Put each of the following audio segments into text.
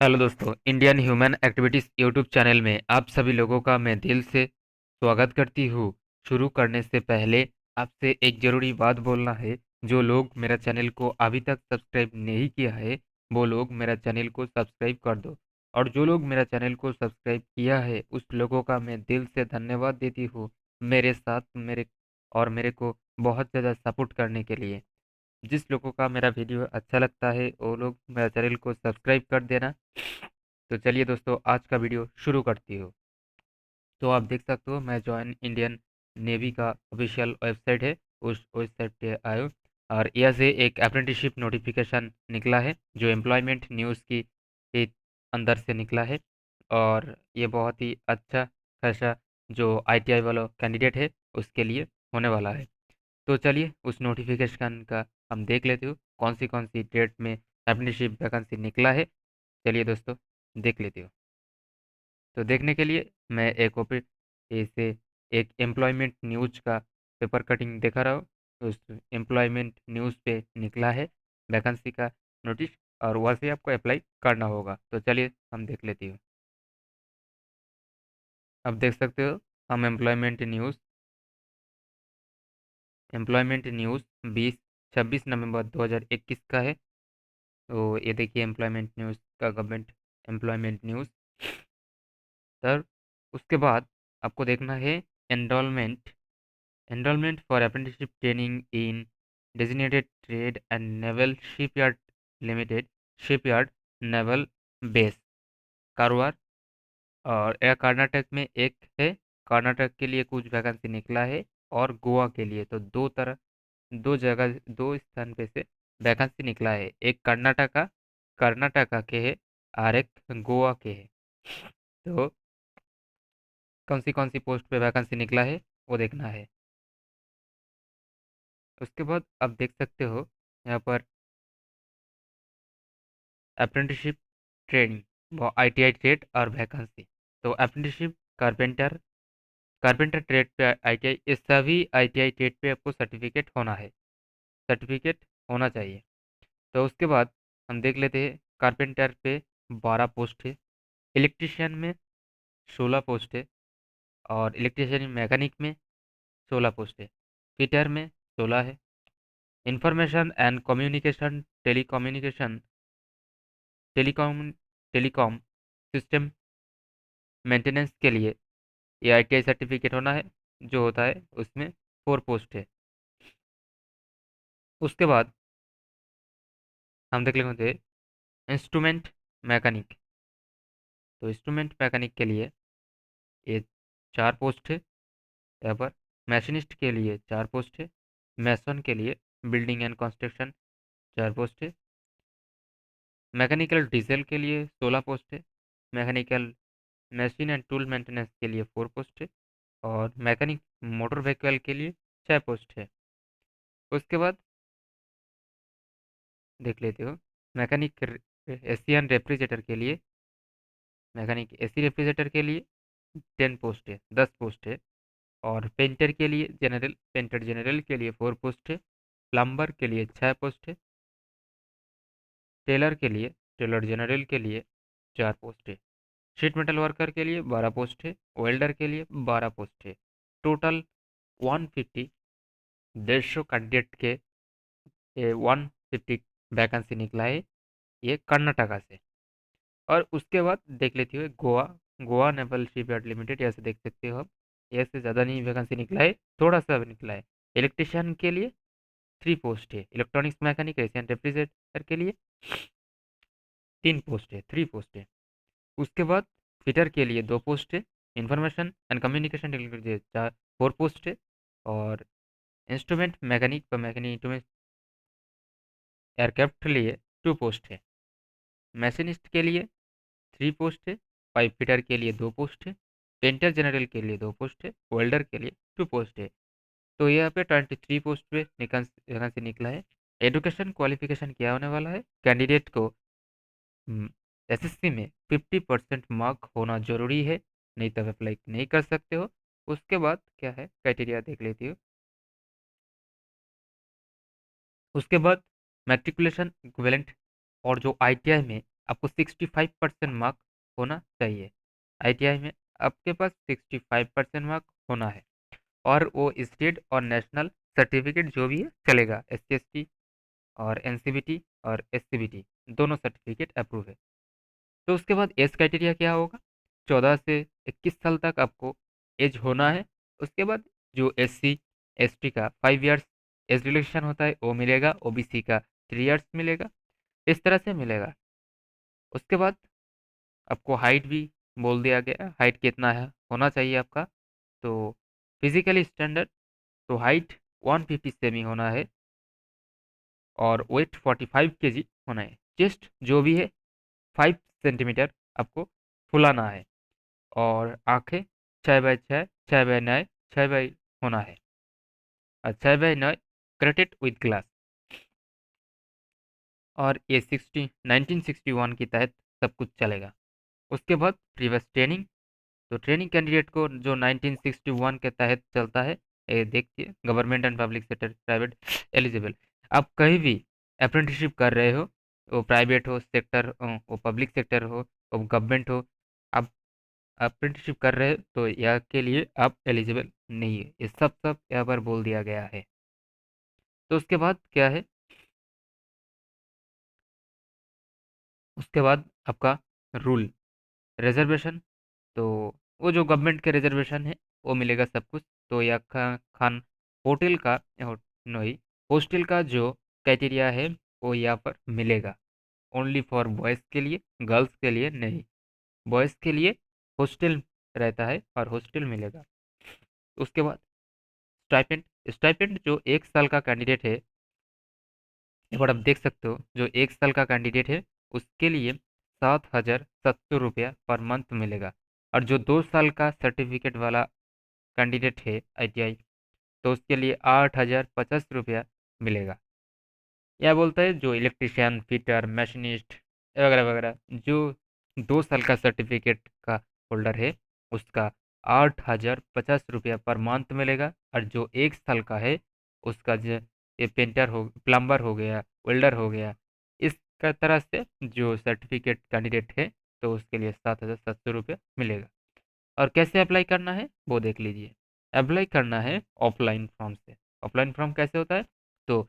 Hello दोस्तों, Indian human activities YouTube channel में आप सभी लोगों का मैं दिल से स्वागत करती हूँ। शुरू करने से पहले आपसे एक ज़रूरी बात बोलना है। जो लोग मेरा चैनल को अभी तक सब्सक्राइब नहीं किया है, वो लोग मेरा चैनल को सब्सक्राइब कर दो। और जो लोग मेरा चैनल को सब्सक्राइब किया है, उस लोगों का मैं दिल से धन्यवाद देती हूँ, मेरे साथ मेरे को बहुत ज़्यादा सपोर्ट करने के लिए। जिस लोगों का मेरा वीडियो अच्छा लगता है वो लोग मेरा चैनल को सब्सक्राइब कर देना। तो चलिए दोस्तों, आज का वीडियो शुरू करती हूँ। तो आप देख सकते हो, मैं जॉइन इंडियन नेवी का ऑफिशियल वेबसाइट है, उस वेबसाइट पे आए हूँ। और यहाँ से एक अप्रेंटिसशिप नोटिफिकेशन निकला है जो एम्प्लॉयमेंट न्यूज़ की के अंदर से निकला है। और ये बहुत ही अच्छा खासा जो आईटीआई वाला कैंडिडेट है उसके लिए होने वाला है। तो चलिए उस नोटिफिकेशन का हम देख लेते हो कौन सी डेट में अप्रेंटिसशिप वैकेंसी निकला है। चलिए दोस्तों, देख लेते हो। तो देखने के लिए मैं एक ओपी इसे एक एम्प्लॉयमेंट न्यूज का पेपर कटिंग दिखा रहा हूँ। उस एम्प्लॉयमेंट न्यूज़ पे निकला है वैकेंसी का नोटिस, और वहाँ से आपको अप्लाई करना होगा। तो चलिए हम देख लेते हो। अब देख सकते हो, हम एम्प्लॉयमेंट न्यूज़ 26 नवंबर 2021 का है। तो ये देखिए एम्प्लॉयमेंट न्यूज़ का गवर्नमेंट एम्प्लॉयमेंट न्यूज़। सर, उसके बाद आपको देखना है enrolment enrolment for apprenticeship training in designated trade and naval shipyard limited, shipyard naval base, Karwar. और यह कर्नाटक में एक है। कर्नाटक के लिए कुछ वैकेंसी निकला है, और गोवा के लिए। तो दो जगह, दो स्थान पे से वैकेंसी निकला है। एक कर्नाटका के है, और एक गोवा के है। तो कौन सी पोस्ट पे वैकेंसी निकला है वो देखना है। उसके बाद आप देख सकते हो यहाँ पर अप्रेंटिसशिप ट्रेनिंग वो आईटीआई ट्रेड और वैकेंसी। तो अप्रेंटिसशिप कारपेंटर ट्रेड पे आईटीआई, इस सभी आईटीआई ट्रेड पे आपको सर्टिफिकेट होना चाहिए। तो उसके बाद हम देख लेते हैं कारपेंटर पे 12 पोस्ट है, इलेक्ट्रिशियन में 16 पोस्ट है, और इलेक्ट्रिशियन मैकेनिक में 16 पोस्ट है, फिटर में 16 है, information and communication telecom telecom system maintenance के लिए ये आईटीआई सर्टिफिकेट होना है, जो होता है उसमें 4 पोस्ट है। उसके बाद हम देख लेंगे इंस्ट्रूमेंट मैकेनिक। तो इंस्ट्रूमेंट मैकेनिक के लिए ये 4 पोस्ट है यहाँ पर। मैशिनिस्ट के लिए 4 पोस्ट है। मैसन के लिए, बिल्डिंग एंड कंस्ट्रक्शन, 4 पोस्ट है। मैकेनिकल डीजल के लिए 16 पोस्ट है। Mechanical machine and tool maintenance के लिए 4 पोस्ट है। और मैकेनिक मोटर व्हीकल के लिए 6 पोस्ट है। उसके बाद देख लेते हो मैकेनिक एशियन रेफ्रिजरेटर के लिए, मैकेनिक एसी रेफ्रिजरेटर के लिए 10 पोस्ट है, 10 पोस्ट है। और पेंटर जनरल के लिए 4 पोस्ट है। प्लम्बर के लिए 6 पोस्ट है। टेलर के लिए, टेलर जनरल के लिए 4 पोस्ट है। शीट मेटल वर्कर के लिए 12 पोस्ट है। वेल्डर के लिए 12 पोस्ट है। टोटल 150, 150 कैंडिडेट के 150 वैकेंसी निकला है, ये कर्नाटका से। और उसके बाद देख लेते हो Goa, Goa naval shipyard limited, ऐसे देख सकते हो आप। ऐसे ज़्यादा नहीं वैकेंसी निकला है, थोड़ा सा निकला है। इलेक्ट्रिशियन के लिए 3 पोस्ट है। इलेक्ट्रॉनिक्स मैकेनिक एशियन रेफ्रिजरेटर के लिए 3 पोस्ट है, 3 पोस्ट है। उसके बाद फिटर के लिए 2 पोस्ट है। Information and communication technology 4 post है। और इंस्ट्रूमेंट मैकेनिक व मैकेनिक इंस्ट्रूमेंट एयरक्राफ्ट के लिए 2 पोस्ट है। मैशिनिस्ट के लिए 3 पोस्ट है। पाइप फिटर के लिए 2 पोस्ट है। पेंटर जनरल के लिए 2 पोस्ट है। वेल्डर के लिए 2 पोस्ट है। तो यहाँ पे 23 पोस्ट पे वैकेंसी निकला है। एजुकेशन क्वालिफिकेशन क्या होने वाला है, कैंडिडेट को एसएससी में 50% मार्क होना जरूरी है, नहीं तो अप्लाई नहीं कर सकते हो। उसके बाद क्या है क्राइटेरिया देख लेती हो। उसके बाद मैट्रिकुलेशन इक्विवेलेंट, और जो आईटीआई में आपको 65% मार्क होना चाहिए। आईटीआई में आपके पास 65% मार्क होना है, और वो स्टेट और नेशनल सर्टिफिकेट जो भी है चलेगा, एससीएसटी और एनसीबीटी और एससीबीटी दोनों सर्टिफिकेट अप्रूव है। तो उसके बाद एज क्राइटेरिया क्या होगा, 14 से 21 साल तक आपको एज होना है। उसके बाद जो एससी एसटी का 5 इयर्स एज रिलेक्शन होता है वो मिलेगा, ओबीसी का 3 इयर्स मिलेगा, इस तरह से मिलेगा। उसके बाद आपको हाइट भी बोल दिया गया, हाइट कितना है होना चाहिए आपका। तो फिजिकली स्टैंडर्ड, तो हाइट 150 सेमी होना है और वेट 45 kg होना है। चेस्ट जो भी है 5 सेंटीमीटर आपको फुलाना है, और आंखें 6x6, 6x9, 6 बाई होना है, और 6x9 करेक्टेड विद ग्लास। और ये 1961 के तहत सब कुछ चलेगा। उसके बाद प्रीवियस ट्रेनिंग, तो ट्रेनिंग कैंडिडेट को जो 1961 के तहत चलता है, ये देखिए, government and public sector private eligible. आप कहीं भी अप्रेंटिसशिप कर रहे हो, वो प्राइवेट हो सेक्टर, वो पब्लिक सेक्टर हो, वो गवर्नमेंट हो, आप अप्रेंटिसशिप कर रहे हो तो यह के लिए आप एलिजिबल नहीं है। ये सब सब यहाँ पर बोल दिया गया है। तो उसके बाद क्या है, उसके बाद आपका रूल, रिजर्वेशन, तो वो जो गवर्नमेंट के रिजर्वेशन है वो मिलेगा सब कुछ। तो या खान होटल का नहीं, हॉस्टल का जो क्राइटेरिया है वो यहाँ पर मिलेगा, ओनली फॉर बॉयज़ के लिए, गर्ल्स के लिए नहीं। बॉयज़ के लिए हॉस्टल रहता है और हॉस्टल मिलेगा। उसके बाद स्टाइपेंड, स्टाइपेंड जो 1 साल का कैंडिडेट है, एक बार आप देख सकते हो, जो 1 साल का कैंडिडेट है उसके लिए 7,700 रुपया पर मंथ मिलेगा। और जो 2 साल का सर्टिफिकेट वाला कैंडिडेट है आईटीआई, तो उसके लिए 8,050 रुपया मिलेगा। यह बोलता है जो इलेक्ट्रिशियन, फिटर, मशीनिस्ट वगैरह वगैरह, जो 2 साल का सर्टिफिकेट का होल्डर है उसका 8,050 रुपया पर मंथ मिलेगा। और जो 1 साल का है उसका जो ये पेंटर हो, प्लम्बर हो गया, वेल्डर हो गया, इस तरह से जो सर्टिफिकेट कैंडिडेट है तो उसके लिए 7,700 रुपया मिलेगा। और कैसे अप्लाई करना है वो देख लीजिए। अप्लाई करना है ऑफलाइन फॉर्म से। ऑफलाइन फॉर्म कैसे होता है, तो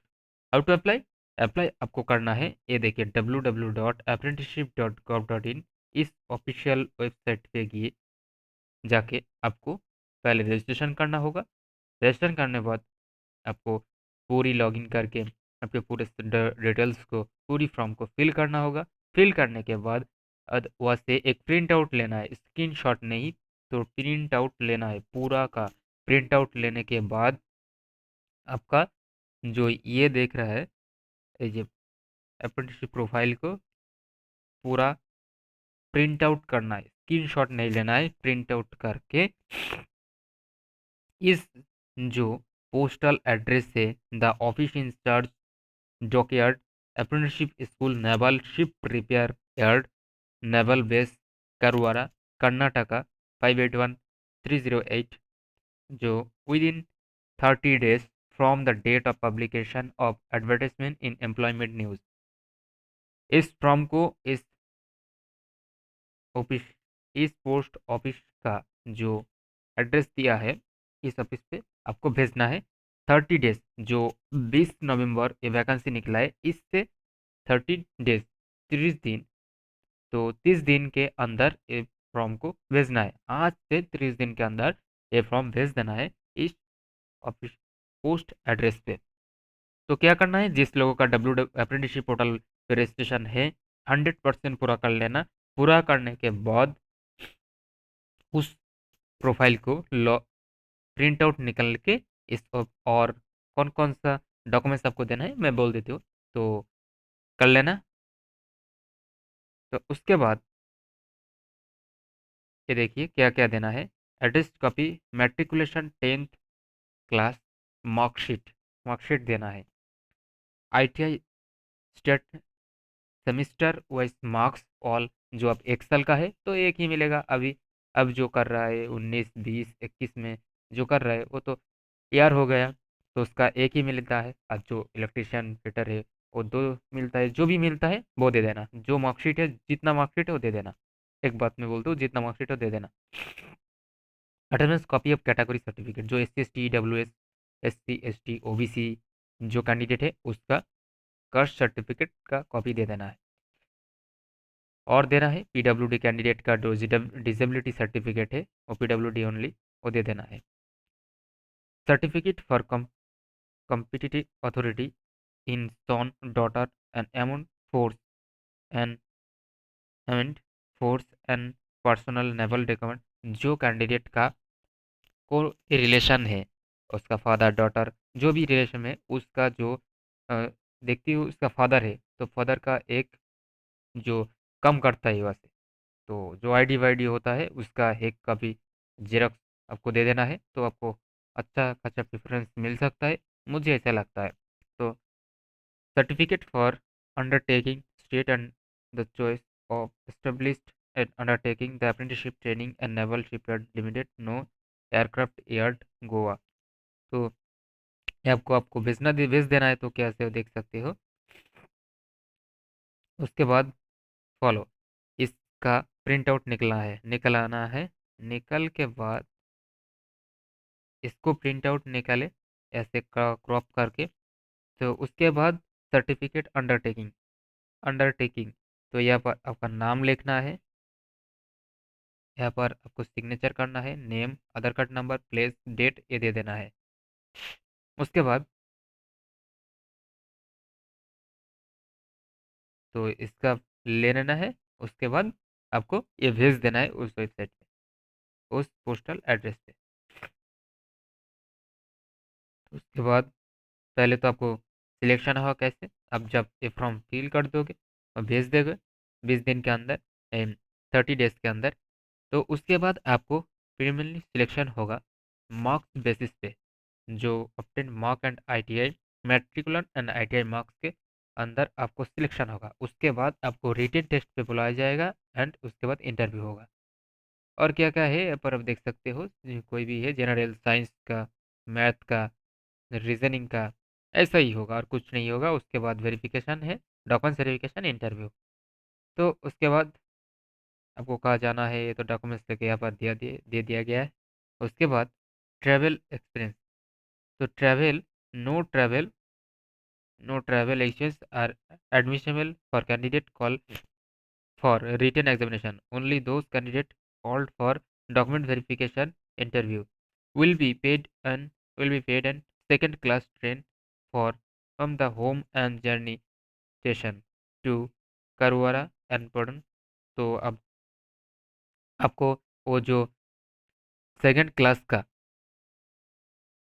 हाउ टू अप्लाई, अप्लाई आपको करना है, ये देखिए www.apprenticeship.gov.in, इस ऑफिशियल वेबसाइट पे गए, जाके आपको पहले रजिस्ट्रेशन करना होगा। रजिस्ट्रेशन करने के बाद आपको पूरी लॉगिन करके आपके पूरे डिटेल्स को, पूरी फॉर्म को फिल करना होगा। फिल करने के बाद वहाँ से एक प्रिंट आउट लेना है, स्क्रीनशॉट नहीं, तो प्रिंट आउट लेना है पूरा का। प्रिंट आउट लेने के बाद आपका जो ये देख रहा है, ये अप्रेंटिसशिप प्रोफाइल को पूरा प्रिंट आउट करना है, स्क्रीनशॉट नहीं लेना है, प्रिंट आउट करके इस जो पोस्टल एड्रेस है, the office incharge dockyard, apprenticeship school, naval ship repair yard, naval base, Karwar, Karnataka 581308, जो within 30 days from the date of publication of advertisement in employment news. इस फॉर्म को ऑफिस इस post office का जो address दिया है, इस ऑफिस पे आपको भेजना है। 30 डेज, जो 20 नवंबर ये वैकेंसी निकला है, इससे 30 डेज, 30 दिन, तो 30 दिन के अंदर ये फॉर्म को भेजना है। आज से 30 दिन के अंदर ये फॉर्म भेज देना है इस ऑफिस पोस्ट एड्रेस पे। तो क्या करना है, जिस लोगों का डब्ल्यू अप्रेंटिसशिप पोर्टल पे रजिस्ट्रेशन है, 100% पूरा कर लेना। पूरा करने के बाद उस प्रोफाइल को प्रिंट आउट निकल के इस और कौन कौन सा डॉक्यूमेंट्स आपको देना है मैं बोल देती हूँ, तो कर लेना। तो उसके बाद ये देखिए क्या क्या देना है, address copy, matriculation 10th class, marksheet, marksheet देना है, ITI state semester wise marks all, जो अब 1 साल का है तो एक ही मिलेगा अभी। अब जो कर रहा है 19 20 21 में जो कर रहा है वो तो यार हो गया, तो उसका एक ही मिलता है। अब जो इलेक्ट्रिशियन फिटर है वो दो मिलता है, जो भी मिलता है वो दे देना, जो मार्कशीट है, जितना मार्कशीट है वो दे देना। एक बात मैं बोलता हूँ, जितना मार्कशीट है वो दे देना। Attendance copy of category certificate, जो SC ST EWS SC ST OBC जो कैंडिडेट है उसका कास्ट सर्टिफिकेट का कॉपी दे देना है। और देना है PWD कैंडिडेट का जो डिसेबिलिटी सर्टिफिकेट है, वो PWD ओनली, वो दे देना है। Certificate for competitive authority in son daughter and amount force and amount force and personal naval document, जो कैंडिडेट का को रिलेशन है, उसका फादर डॉटर जो भी रिलेशन है उसका जो अ, देखती हूँ उसका फादर है तो फादर का एक जो कम करता है वैसे, तो जो ID वाईडी होता है उसका एक कॉपी जेरॉक्स आपको दे देना है, तो आपको अच्छा खासा प्रेफरेंस मिल सकता है, मुझे ऐसा लगता है। तो certificate for undertaking state and the choice of established and undertaking the apprenticeship training and naval shipyard limited no aircraft yard Goa. तो ये आपको आपको भेज देना है, तो कैसे हो देख सकते हो। उसके बाद फॉलो, इसका प्रिंट आउट निकलाना है। निकल के बाद इसको प्रिंट आउट निकाले ऐसे क्रॉप करके। तो उसके बाद सर्टिफिकेट अंडरटेकिंग, तो यहाँ पर आपका नाम लिखना है, यहाँ पर आपको सिग्नेचर करना है, नेम, आधार कार्ड नंबर, प्लेस, डेट ये दे देना है। उसके बाद तो इसका ले लेना है। उसके बाद आपको ये भेज देना है उस वेबसाइट पे, उस पोस्टल एड्रेस पे। तो उसके बाद पहले तो आपको सिलेक्शन होगा कैसे, आप जब ये फॉर्म फिल कर दोगे और भेज दोगे 20 दिन के अंदर, 30 डेज के अंदर, तो उसके बाद आपको प्रीलिमिनरी सिलेक्शन होगा मार्क्स बेसिस पे, जो obtain mark and ITI matricular and ITI marks के अंदर आपको सिलेक्शन होगा। उसके बाद आपको रिटेन टेस्ट पे बुलाया जाएगा एंड उसके बाद इंटरव्यू होगा। और क्या क्या है यहाँ पर आप देख सकते हो, कोई भी है जनरल साइंस का, मैथ का, रीजनिंग का, ऐसा ही होगा और कुछ नहीं होगा। उसके बाद वेरिफिकेशन है, डॉक्यूमेंट्स वेरिफिकेशन, इंटरव्यू। तो उसके बाद आपको कहाँ जाना है, ये तो डॉक्यूमेंट्स लेके यहाँ पर दे दिया गया है। उसके बाद ट्रैवल एक्सपीरियंस, तो no travel expenses are admissible for candidate call for written examination. Only those candidates called for document verification interview will be paid and second class train for from the home and journey station to Karwara and Purdon। तो अब आपको वो जो second class का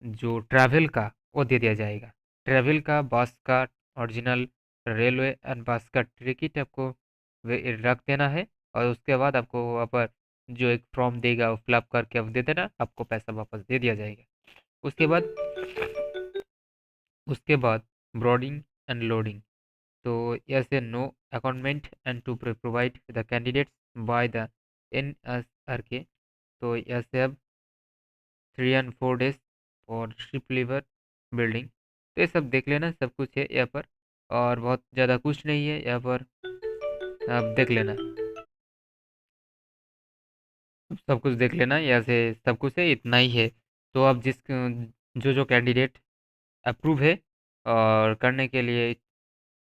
जो travel का वो दे दिया जाएगा। ट्रैवल का बस का ओरिजिनल, रेलवे एंड बस का टिकट आपको रख देना है। और उसके बाद आपको वहाँ पर जो एक फॉर्म देगा वो फिलअप करके आप दे देना, आपको पैसा वापस दे दिया जाएगा। उसके बाद ब्रॉडिंग एंड लोडिंग, तो ऐसे नो अकाउंटमेंट and to provide the candidates by the NSRK। तो ऐसे अब 3 and 4 days और शिप लीवर बिल्डिंग, तो ये सब देख लेना, सब कुछ है यहाँ पर, और बहुत ज़्यादा कुछ नहीं है यहाँ पर, आप देख लेना, सब कुछ देख लेना, यहाँ से सब कुछ है, इतना ही है। तो आप जो जो कैंडिडेट अप्रूव है और करने के लिए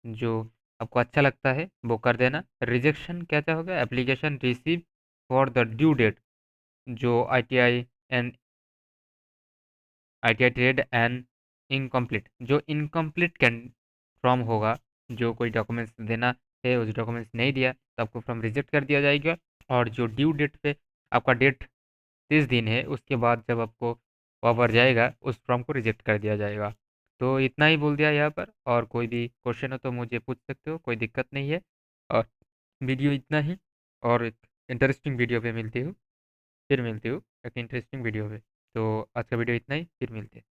जो आपको अच्छा लगता है वो कर देना। रिजेक्शन क्या क्या होगा, application receive for the due date, जो ITI ट्रेड एंड इनकम्प्लीट, जो इनकम्प्लीट कैन फॉर्म होगा, जो कोई डॉक्यूमेंट्स देना है उस डॉक्यूमेंट्स नहीं दिया तो आपको फॉर्म रिजेक्ट कर दिया जाएगा। और जो ड्यू डेट पे आपका डेट 30 दिन है, उसके बाद जब आपको वापस जाएगा उस फॉर्म को रिजेक्ट कर दिया जाएगा। तो इतना ही बोल दिया यहाँ पर, और कोई भी क्वेश्चन हो तो मुझे पूछ सकते हो, कोई दिक्कत नहीं है। और वीडियो इतना ही, और एक इंटरेस्टिंग वीडियो पे मिलती हूँ, फिर मिलती हूँ एक इंटरेस्टिंग वीडियो पे। तो आज का वीडियो इतना ही, फिर मिलते हैं।